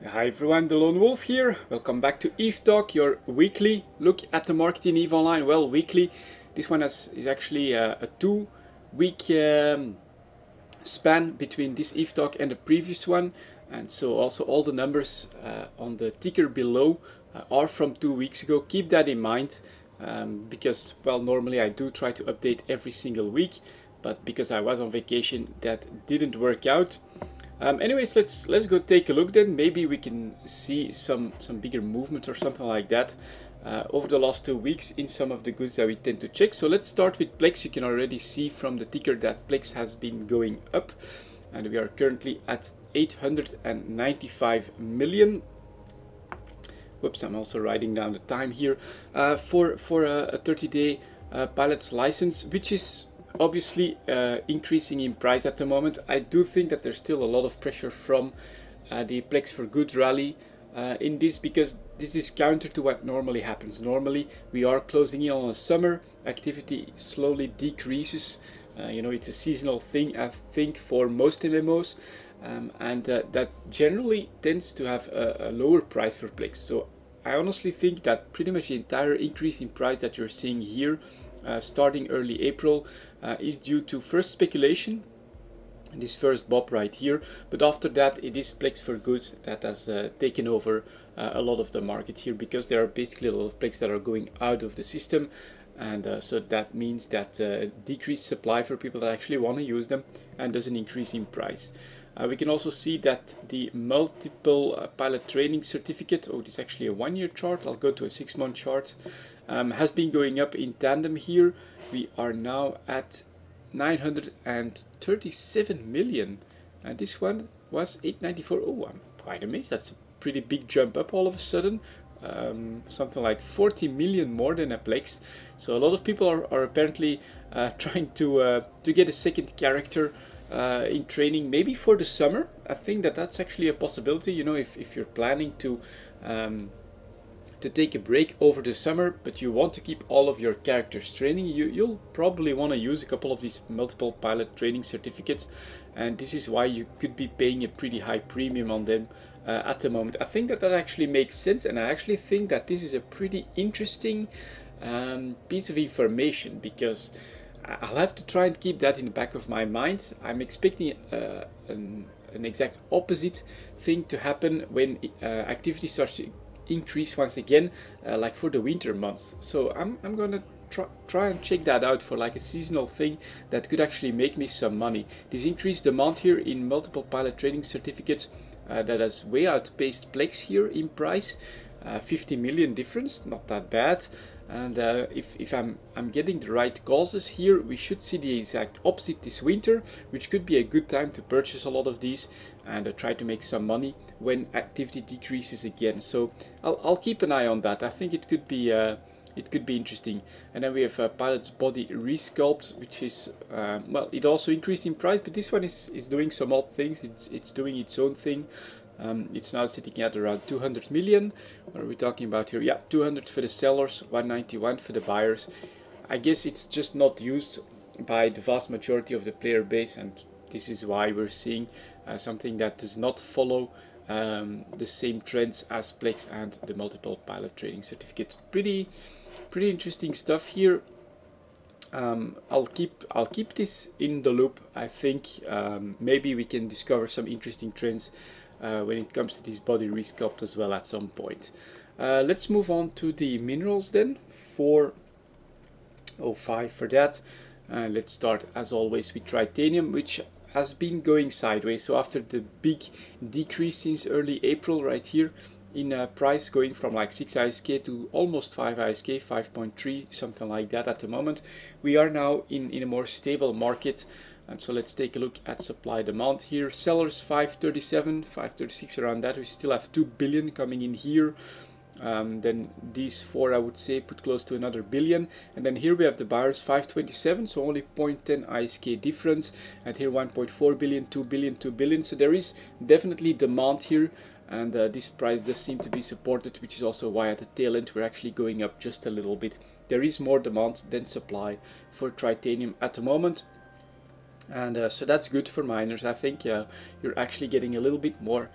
Hi everyone, delonewolf here. Welcome back to EVE Talk, your weekly look at the market in EVE Online. Well, weekly. This one is actually a 2-week span between this EVE Talk and the previous one. And so also all the numbers on the ticker below are from 2 weeks ago. Keep that in mind because, well, normally I do try to update every single week. But because I was on vacation, that didn't work out. Anyways, let's go take a look then. Maybe we can see some bigger movements or something like that over the last 2 weeks in some of the goods that we tend to check. So let's start with plex. You can already see from the ticker that plex has been going up, and we are currently at 895 million. Whoops, I'm also writing down the time here for a 30-day pilot's license, which is obviously increasing in price at the moment. I do think that there's still a lot of pressure from the Plex for Good rally in this, because this is counter to what normally happens. Normally we are closing in on a summer, activity slowly decreases. You know, it's a seasonal thing, I think, for most MMOs, and that generally tends to have a lower price for Plex. So I honestly think that pretty much the entire increase in price that you're seeing here starting early April is due to first speculation, this first bob right here, but after that it is Plex for Good that has taken over a lot of the market here, because there are basically a lot of Plex that are going out of the system, and so that means that decreased supply for people that actually want to use them, and does an increase in price. We can also see that the multiple pilot training certificate, oh, this is actually a 1-year chart, I'll go to a 6-month chart, has been going up in tandem here. We are now at 937 million, and this one was 894. Oh, I'm quite amazed. That's a pretty big jump up all of a sudden. Something like 40 million more than a plex. So a lot of people are apparently trying to get a second character in training, maybe for the summer. I think that that's actually a possibility. You know, if you're planning to take a break over the summer, but you want to keep all of your characters training, you'll probably want to use a couple of these multiple pilot training certificates, and this is why you could be paying a pretty high premium on them at the moment. I think that actually makes sense, and I actually think that this is a pretty interesting piece of information, because I'll have to try and keep that in the back of my mind. I'm expecting an exact opposite thing to happen when activity starts to increase once again, like for the winter months. So I'm gonna try and check that out for like a seasonal thing that could actually make me some money. This increased demand here in multiple pilot training certificates that has way outpaced plex here in price. 50 million difference, not that bad. And if I'm getting the right causes here, we should see the exact opposite this winter, which could be a good time to purchase a lot of these and try to make some money when activity decreases again. So I'll keep an eye on that. I think it could be interesting. And then we have Pilot's Body Resculpt, which is well, it also increased in price, but this one is doing some odd things. It's doing its own thing. It's now sitting at around 200 million. What are we talking about here? Yeah, 200 for the sellers, 191 for the buyers. I guess it's just not used by the vast majority of the player base, and this is why we're seeing something that does not follow the same trends as plex and the multiple pilot training certificates. Pretty interesting stuff here. I'll keep this in the loop. I think maybe we can discover some interesting trends when it comes to this body resculpt as well at some point. Let's move on to the minerals then. 405 for that. Let's start as always with titanium, which has been going sideways. So after the big decrease since early April right here in price, going from like 6 ISK to almost 5 ISK, 5.3, something like that at the moment, we are now in a more stable market. And so let's take a look at supply demand here. Sellers 537, 536, around that. We still have 2 billion coming in here. Then these four, I would say, put close to another billion. And then here we have the buyers 527, so only 0.10 ISK difference. And here 1.4 billion, 2 billion, 2 billion. So there is definitely demand here. And this price does seem to be supported, which is also why at the tail end we're actually going up just a little bit. There is more demand than supply for titanium at the moment. And so that's good for miners. I think you're actually getting a little bit more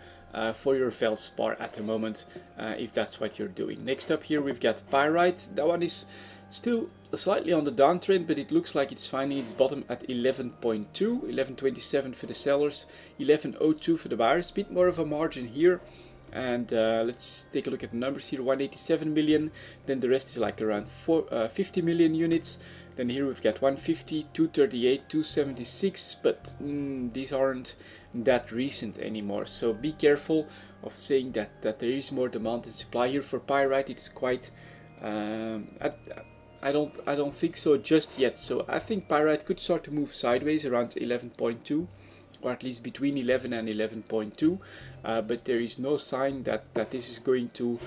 for your feldspar at the moment, if that's what you're doing. Next up here we've got pyrite. That one is still slightly on the downtrend, but it looks like it's finding its bottom at 11.2, 11.27 for the sellers, 11.02 for the buyers. Bit more of a margin here. And let's take a look at the numbers here. 187 million, then the rest is like around 50 million units. Then here we've got 150, 238, 276, but these aren't that recent anymore. So be careful of saying that there is more demand than supply here for pyrite. It's quite I don't think so just yet. So I think pyrite could start to move sideways around 11.2, or at least between 11 and 11.2, but there is no sign that this is going to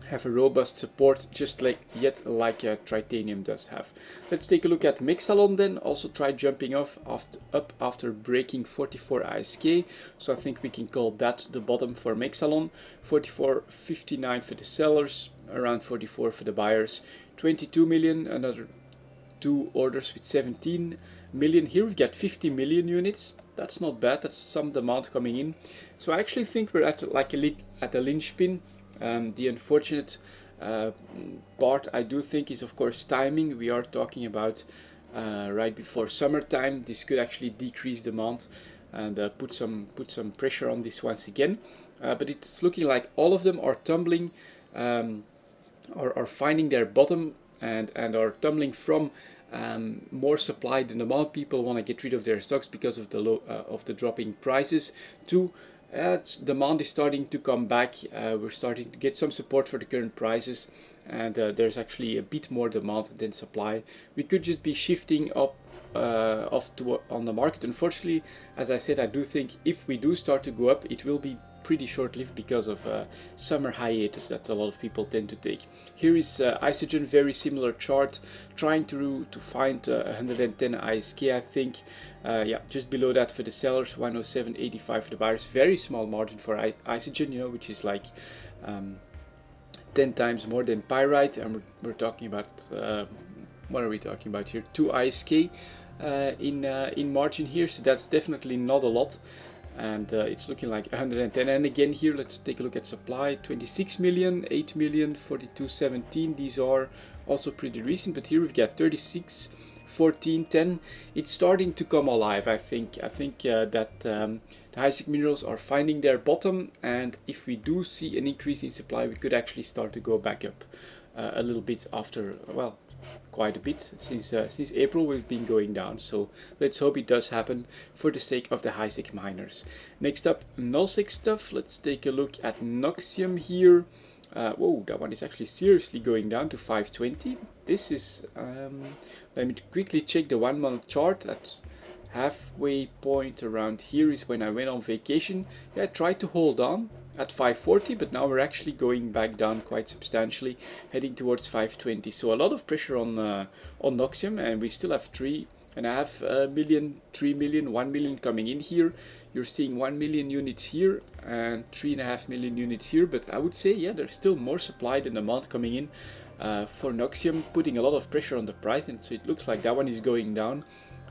have a robust support just like titanium does have. Let's take a look at Mexalon then. Also try jumping up after breaking 44 ISK, so I think we can call that the bottom for Mexalon. 44.59 for the sellers, around 44 for the buyers. 22 million, another 2 orders with 17 million. Here we've got 50 million units. That's not bad, that's some demand coming in. So I actually think we're at a linchpin. The unfortunate part I do think is of course timing. We are talking about right before summertime. This could actually decrease demand and put some pressure on this once again. But it's looking like all of them are tumbling, are finding their bottom and are tumbling from more supply than demand. People want to get rid of their stocks because of the dropping prices, to demand is starting to come back. We're starting to get some support for the current prices, and there's actually a bit more demand than supply. We could just be shifting up on the market. Unfortunately, as I said, I do think if we do start to go up, it will be pretty short-lived because of summer hiatus that a lot of people tend to take. Here is Isogen, very similar chart, trying to find 110 ISK, I think. Yeah, just below that for the sellers, 107.85 for the buyers. Very small margin for Isogen, you know, which is like 10 times more than pyrite, and we're talking about what are we talking about here? 2 ISK in margin here, so that's definitely not a lot. And it's looking like 110. And again here, let's take a look at supply. 26 million, 8 million, 42.17. These are also pretty recent, but here we've got 36, 14, 10. It's starting to come alive, I think. I think that the high-sec minerals are finding their bottom, and if we do see an increase in supply, we could actually start to go back up a little bit after, well, quite a bit. Since April we've been going down, so let's hope it does happen for the sake of the high-sec miners. Next up, null-sec stuff. Let's take a look at Noxium here. Whoa, that one is actually seriously going down to 520. This is, let me quickly check the 1 month chart. At halfway point around here is when I went on vacation. Yeah, I tried to hold on at 540, but now we're actually going back down quite substantially, heading towards 520. So a lot of pressure on Noxium, and we still have 3.5 million, 3 million, 1 million coming in here. You're seeing 1 million units here and 3.5 million units here, but I would say, yeah, there's still more supply than demand coming in for Noxium, putting a lot of pressure on the price, and so it looks like that one is going down.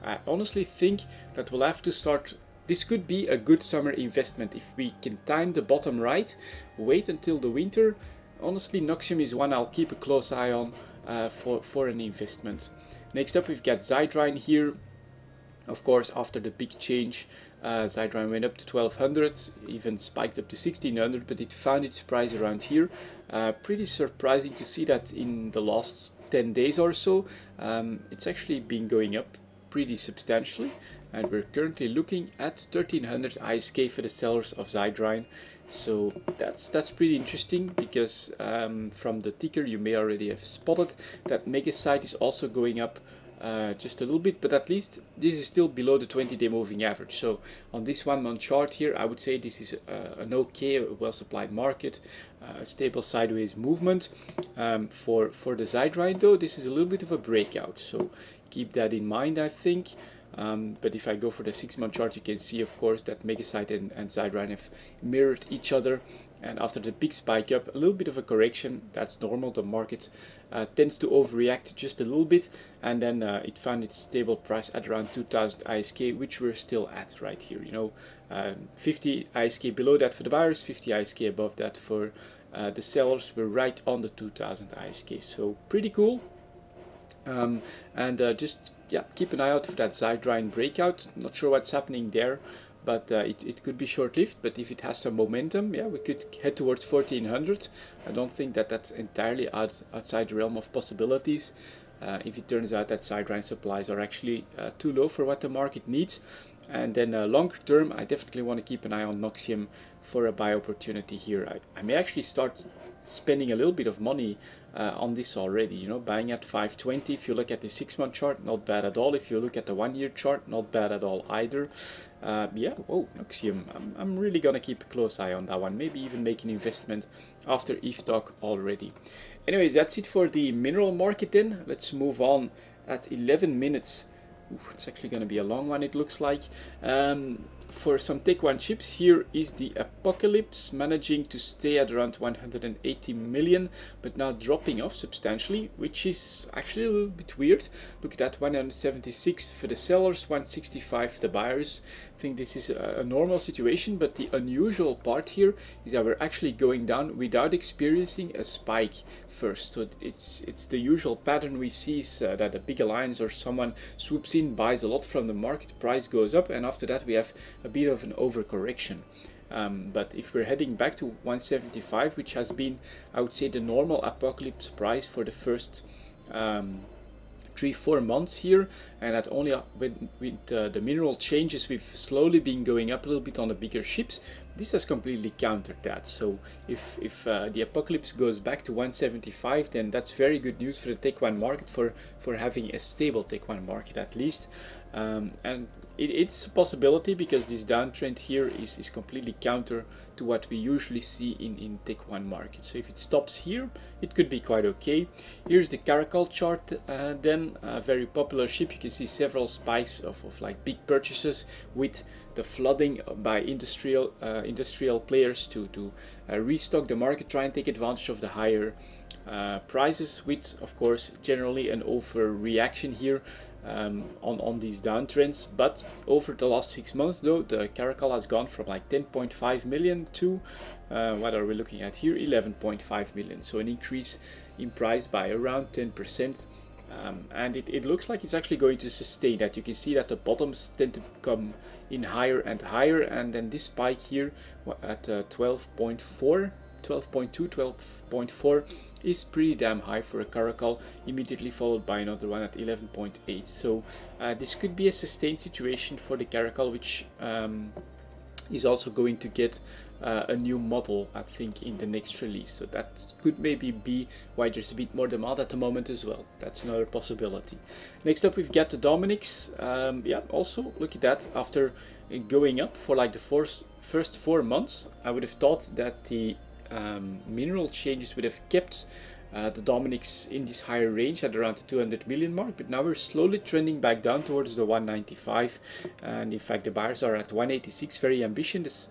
I honestly think that we'll have to start. This could be a good summer investment if we can time the bottom right, wait until the winter. Honestly, Noxium is one I'll keep a close eye on for an investment. Next up, we've got Zydrine here. Of course, after the big change, Zydrine went up to 1200, even spiked up to 1600, but it found its price around here. Pretty surprising to see that in the last 10 days or so. It's actually been going up pretty substantially, and we're currently looking at 1300 ISK for the sellers of Zydrine. So that's pretty interesting, because from the ticker you may already have spotted that Megasite is also going up just a little bit, but at least this is still below the 20-day moving average. So on this 1 month chart here, I would say this is an okay, well-supplied market, a stable sideways movement. For the Zydrine though, this is a little bit of a breakout, so keep that in mind, I think. But if I go for the 6-month chart, you can see, of course, that Megasite and Zydrine have mirrored each other. And after the big spike up, a little bit of a correction. That's normal. The market tends to overreact just a little bit, and then it found its stable price at around 2000 ISK, which we're still at right here. 50 ISK below that for the buyers, 50 ISK above that for the sellers. We're right on the 2000 ISK, so pretty cool. Just keep an eye out for that Zydrine breakout. Not sure what's happening there, but it could be short-lived. But if it has some momentum, we could head towards 1400. I don't think that that's entirely outside the realm of possibilities. If it turns out that Zydrine supplies are actually too low for what the market needs. And then longer term, I definitely want to keep an eye on Noxium for a buy opportunity here. I may actually start spending a little bit of money on this already, buying at 520. If you look at the 6-month chart, not bad at all. If you look at the 1-year chart, not bad at all either. Whoa, Noxium, I'm really gonna keep a close eye on that one, maybe even make an investment after ETH talk already. Anyways, that's it for the mineral market then. Let's move on at 11 minutes. It's actually going to be a long one, it looks like. For some Tech 1 chips, here is the Apocalypse, managing to stay at around 180 million, but now dropping off substantially, which is actually a little bit weird. Look at that, 176 for the sellers, 165 for the buyers. I think this is a normal situation, but the unusual part here is that we're actually going down without experiencing a spike first. So it's the usual pattern we see is that a big alliance or someone swoops in, buys a lot from the market, price goes up, and after that we have a bit of an overcorrection. But if we're heading back to 175, which has been, I would say, the normal Apocalypse price for the first 3-4 months here, and that only with the mineral changes we've slowly been going up a little bit on the bigger ships, this has completely countered that. So if the Apocalypse goes back to 175, then that's very good news for the Tech 1 market, for having a stable Tech 1 market at least. And it's a possibility, because this downtrend here is completely counter to what we usually see in Tech 1 market. So if it stops here, it could be quite okay. Here's the Caracal chart, then a very popular ship. You can see several spikes of like big purchases with the flooding by industrial players to restock the market, try and take advantage of the higher prices, with of course generally an overreaction here on these downtrends. But over the last 6 months though, the Caracal has gone from like 10.5 million to what are we looking at here, 11.5 million, so an increase in price by around 10%. And it looks like it's actually going to sustain that. You can see that the bottoms tend to come in higher and higher, and then this spike here at 12.4, 12.2, 12.4 is pretty damn high for a Caracal, immediately followed by another one at 11.8. So this could be a sustained situation for the Caracal, which is also going to get a new model, I think, in the next release. So that could maybe be why there's a bit more demand at the moment as well. That's another possibility. Next up, we've got the Dominix. Also look at that. After going up for like the first 4 months, I would have thought that the mineral changes would have kept the Dominix in this higher range at around the 200 million mark, but now we're slowly trending back down towards the 195, and in fact the buyers are at 186, very ambitious.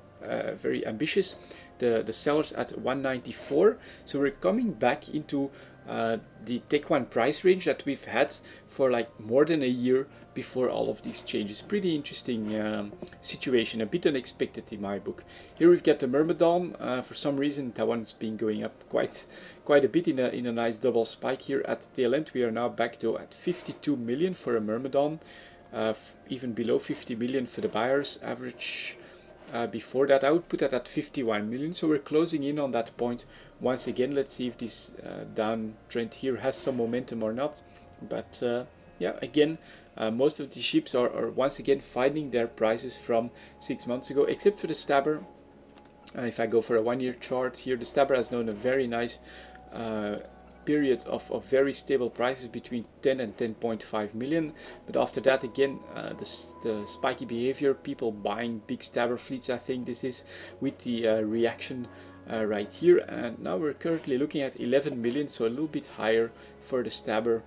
The sellers at 194. So we're coming back into the Tech 1 price range that we've had for like more than a year before all of these changes. Pretty interesting situation, a bit unexpected in my book. Here we've got the Myrmidon. For some reason that one's been going up quite a bit in a nice double spike here at the tail end. We are now back to at 52 million for a Myrmidon, even below 50 million for the buyers. Average before that I would put that at 51 million, so we're closing in on that point once again. Let's see if this downtrend here has some momentum or not. But yeah, again, most of the ships are once again finding their prices from 6 months ago, except for the Stabber. If I go for a 1-year chart here, the Stabber has known a very nice period of very stable prices between 10 and 10.5 million, but after that again the spiky behavior, people buying big Stabber fleets, I think this is, with the reaction right here. And now we're currently looking at 11 million, so a little bit higher for the Stabber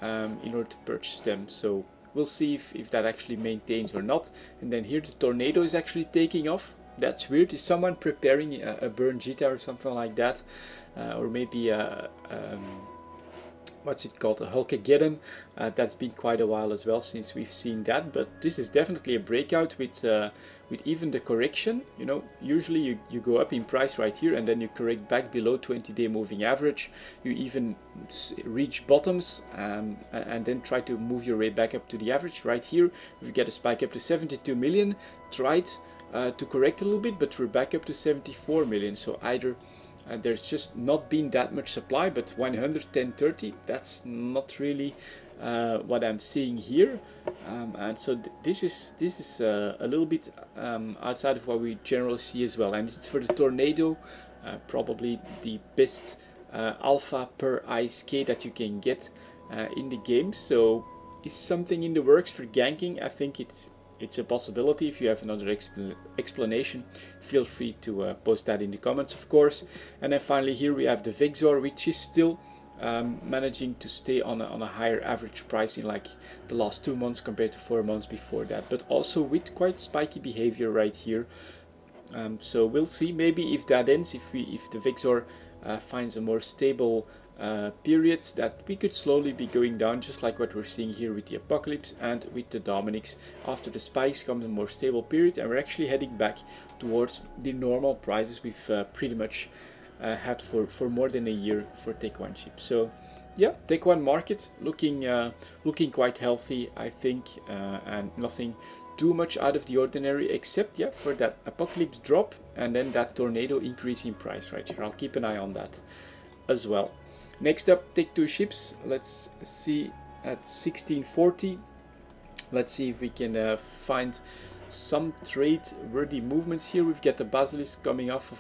in order to purchase them. So we'll see if that actually maintains or not. And then here the tornado is actually taking off. That's weird. Is someone preparing a burn Jita or something like that? Or maybe what's it called, a Hulkageddon. That's been quite a while as well since we've seen that, but this is definitely a breakout with even the correction. You know, usually you go up in price right here and then you correct back below 20-day moving average. You even reach bottoms and then try to move your way back up to the average. Right here we get a spike up to 72 million, tried to correct a little bit, but we're back up to 74 million. So either there's just not been that much supply, but 110.30, that's not really what I'm seeing here, and so this is a little bit outside of what we generally see as well. And it's for the tornado, probably the best alpha per ISK that you can get in the game. So is something in the works for ganking? I think it's a possibility. If you have another explanation, feel free to post that in the comments, of course. And then finally here we have the Vexor, which is still managing to stay on a higher average price in like the last 2 months compared to 4 months before that, but also with quite spiky behavior right here. So we'll see maybe if that ends, if the Vexor finds a more stable periods, that we could slowly be going down, just like what we're seeing here with the Apocalypse and with the Dominics. After the spikes comes a more stable period, and we're actually heading back towards the normal prices we've pretty much had for more than a year for Tech 1 chips. So yeah, Tech 1 market looking quite healthy, I think, and nothing too much out of the ordinary, except yeah, for that Apocalypse drop and then that tornado increase in price right here. I'll keep an eye on that as well. Next up, Tech 2 ships. Let's see at 1640. Let's see if we can find some trade-worthy movements here. We've got the Basilisk coming off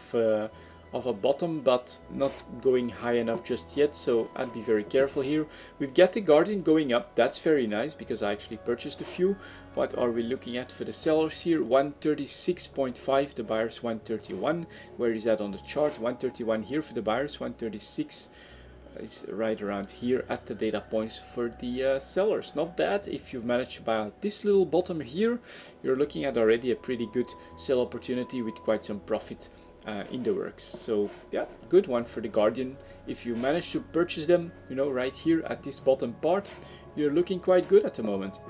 of a bottom, but not going high enough just yet, so I'd be very careful here. We've got the Guardian going up. That's very nice because I actually purchased a few. What are we looking at for the sellers here? 136.5, the buyers 131. Where is that on the chart? 131 here for the buyers, 136 is right around here at the data points for the sellers. Not bad. If you've managed to buy out this little bottom here, you're looking at already a pretty good sell opportunity with quite some profit in the works. So yeah, good one for the Guardian. If you manage to purchase them, you know, right here at this bottom part, you're looking quite good at the moment.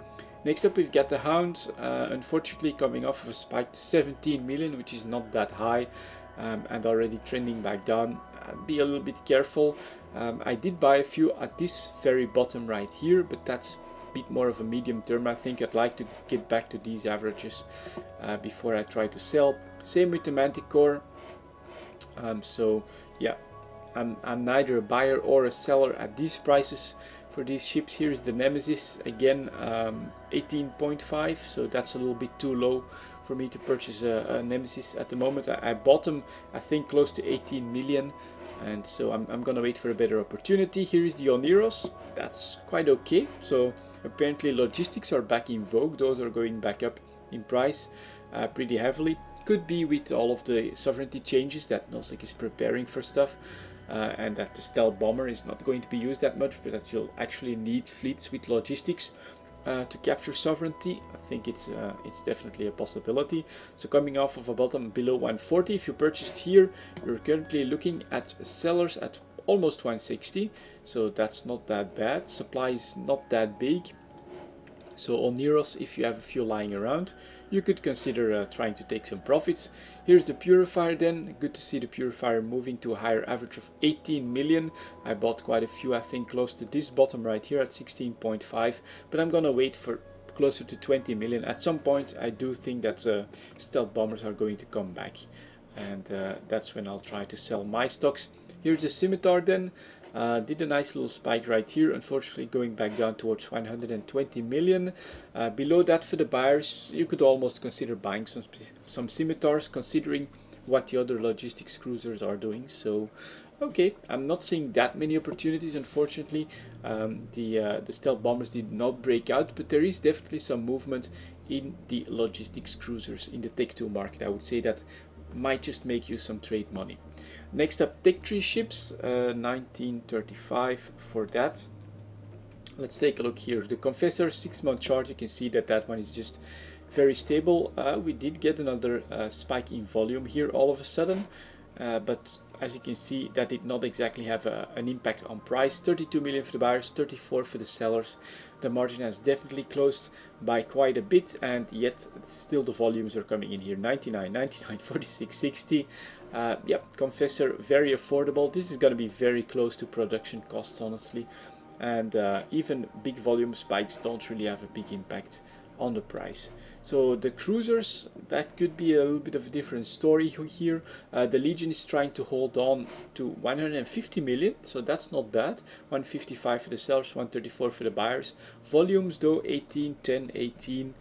Next up, we've got the Hound, unfortunately coming off of a spike to 17 million, which is not that high, and already trending back down. Be a little bit careful. I did buy a few at this very bottom right here, but that's a bit more of a medium term. I think I'd like to get back to these averages before I try to sell. Same with the Manticore. So yeah, I'm neither a buyer or a seller at these prices for these ships. Here is the Nemesis again, 18.5, so that's a little bit too low for me to purchase a Nemesis at the moment. I bought them, I think, close to 18 million, and so I'm gonna wait for a better opportunity. Here is the Oneros. That's quite okay. So apparently logistics are back in vogue. Those are going back up in price pretty heavily. Could be with all of the sovereignty changes that Nosek is preparing for stuff, and that the stealth bomber is not going to be used that much, but that you'll actually need fleets with logistics to capture sovereignty. I think it's definitely a possibility. So coming off of a bottom below 140, if you purchased here, you're currently looking at sellers at almost 160, so that's not that bad. Supply is not that big. So on Neros, if you have a few lying around, you could consider trying to take some profits. Here's the Purifier then. Good to see the Purifier moving to a higher average of 18 million. I bought quite a few, I think close to this bottom right here at 16.5, but I'm gonna wait for closer to 20 million. At some point I do think that stealth bombers are going to come back, and that's when I'll try to sell my stocks. Here's the Scimitar then. Did a nice little spike right here, unfortunately going back down towards 120 million. Below that for the buyers, you could almost consider buying some Scimitars, considering what the other logistics cruisers are doing. So okay, I'm not seeing that many opportunities, unfortunately. The stealth bombers did not break out, but there is definitely some movement in the logistics cruisers in the Tech 2 market. I would say that might just make you some trade money. Next up, Tech 3 ships, 1935 for that. Let's take a look here. The Confessor 6-month chart, you can see that that one is just very stable. We did get another spike in volume here all of a sudden, but as you can see, that did not exactly have an impact on price. 32 million for the buyers, 34 for the sellers. The margin has definitely closed by quite a bit, and yet still the volumes are coming in here. 99, 99, 46, 60. Yep, Confessor, very affordable. This is going to be very close to production costs, honestly. And even big volume spikes don't really have a big impact on the price. So the cruisers, that could be a little bit of a different story here. The Legion is trying to hold on to 150 million, so that's not bad. 155 for the sellers, 134 for the buyers. Volumes though, 18, 10, 18.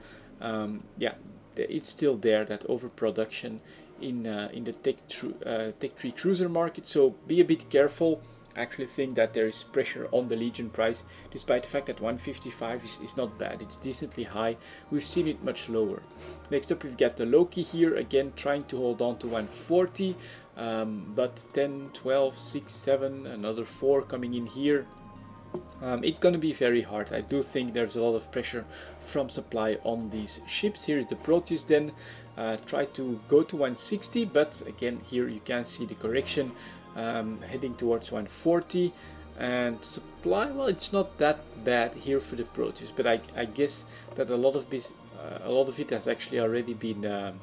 Yeah, it's still there, that overproduction in the Tech 3 cruiser market, so be a bit careful. I actually think that there is pressure on the Legion price, despite the fact that 155 is not bad. It's decently high. We've seen it much lower. Next up, we've got the Loki here, again trying to hold on to 140, but 10, 12, 6, 7, another 4 coming in here. It's going to be very hard. I do think there's a lot of pressure from supply on these ships. Here is the Proteus then. Try to go to 160, but again here you can see the correction. Heading towards 140, and supply, well, it's not that bad here for the Proteus, but I guess that a lot of it has actually already been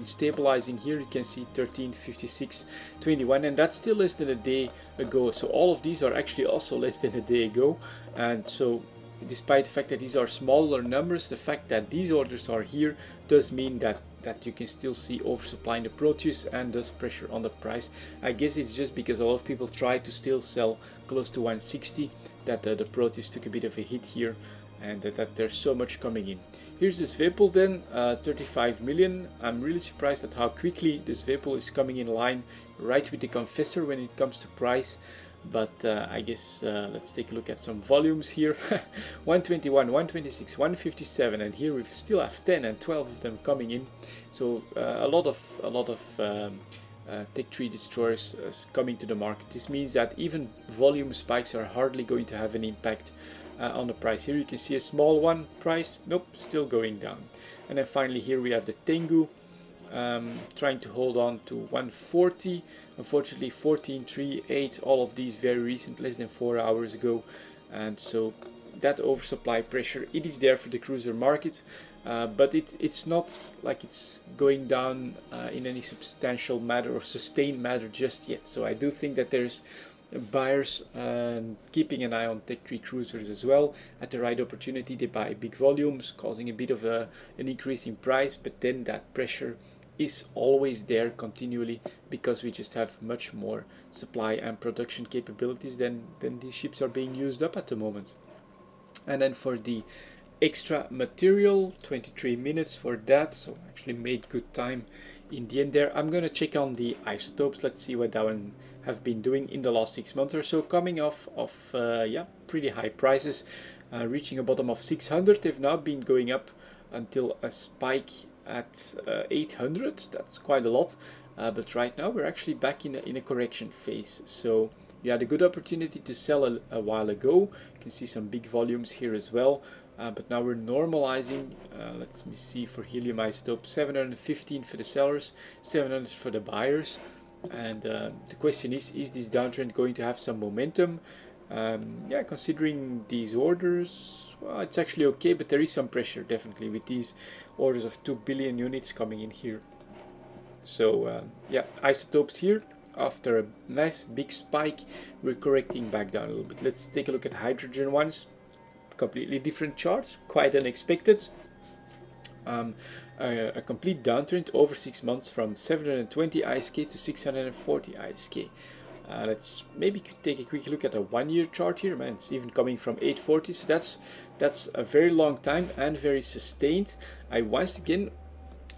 stabilizing. Here you can see 13, 56, 21, and that's still less than a day ago. So all of these are actually also less than a day ago, and so despite the fact that these are smaller numbers, the fact that these orders are here does mean that you can still see oversupply in the Proteus and thus pressure on the price. I guess it's just because a lot of people try to still sell close to 160 that the Proteus took a bit of a hit here, and that there's so much coming in. Here's this Vapul then, 35 million. I'm really surprised at how quickly this Vapul is coming in line right with the Confessor when it comes to price. But I guess let's take a look at some volumes here. 121, 126, 157, and here we still have 10 and 12 of them coming in. So a lot of Tech 3 destroyers coming to the market. This means that even volume spikes are hardly going to have an impact on the price. Here you can see a small one price, nope, still going down. And then finally here we have the Tengu. Trying to hold on to 140. Unfortunately 14, 3, 8, all of these very recent, less than 4 hours ago, and so that oversupply pressure, it is there for the cruiser market, but it's not like it's going down in any substantial manner or sustained manner just yet. So I do think that there's buyers keeping an eye on Tech 3 cruisers as well. At the right opportunity they buy big volumes, causing a bit of an increase in price, but then that pressure is always there continually because we just have much more supply and production capabilities than these ships are being used up at the moment. And then for the extra material, 23 minutes for that, so actually made good time in the end there. I'm going to check on the isotopes. Let's see what that one have been doing in the last 6 months or so, coming off of yeah, pretty high prices, reaching a bottom of 600. They've now been going up until a spike at 800. That's quite a lot, but right now we're actually back in a correction phase. So you had a good opportunity to sell a while ago. You can see some big volumes here as well, but now we're normalizing. Let me see, for helium isotope, 715 for the sellers, 700 for the buyers. And the question is this downtrend going to have some momentum? Yeah, considering these orders, well, it's actually okay, but there is some pressure definitely with these orders of 2 billion units coming in here. So yeah, isotopes here, after a nice big spike, we're correcting back down a little bit. Let's take a look at hydrogen ones. Completely different charts, quite unexpected. A complete downtrend over 6 months from 720 ISK to 640 ISK. Let's maybe take a quick look at a 1 year chart here. Man, it's even coming from 840, so that's a very long time and very sustained. I once again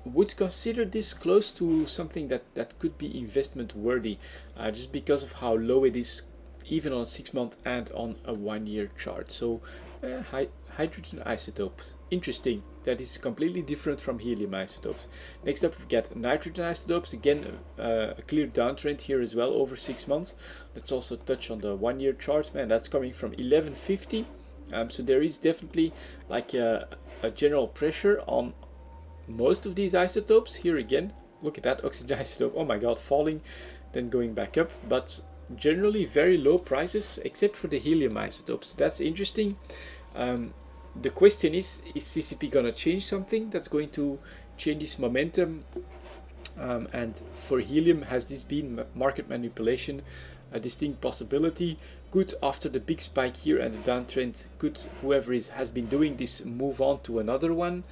would consider this close to something that could be investment worthy, just because of how low it is, even on a 6 month and on a 1 year chart. So hydrogen isotopes, interesting. That is completely different from helium isotopes. Next up we've got nitrogen isotopes, again a clear downtrend here as well over 6 months. Let's also touch on the 1 year chart. Man, that's coming from 1150 So there is definitely like a general pressure on most of these isotopes. Here again, look at that oxygen isotope, oh my god, falling, then going back up, but generally very low prices except for the helium isotopes. That's interesting. The question is CCP gonna change something that's going to change this momentum? And for helium, has this been market manipulation? A distinct possibility. Could, after the big spike here and the downtrend, could whoever has been doing this move on to another one?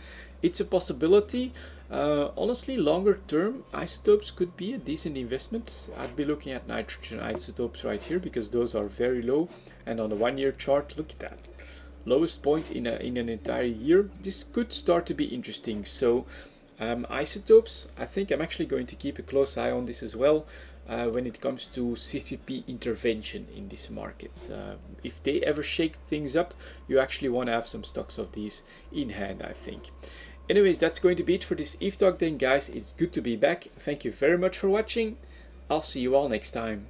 It's a possibility. Honestly, longer term, isotopes could be a decent investment. I'd be looking at nitrogen isotopes right here because those are very low. And on the 1 year chart, look at that. Lowest point in an entire year. This could start to be interesting. So isotopes, I think I'm actually going to keep a close eye on this as well when it comes to CCP intervention in these markets. If they ever shake things up, you actually want to have some stocks of these in hand, I think. Anyways, that's going to be it for this EVE Talk then, guys. It's good to be back. Thank you very much for watching. I'll see you all next time.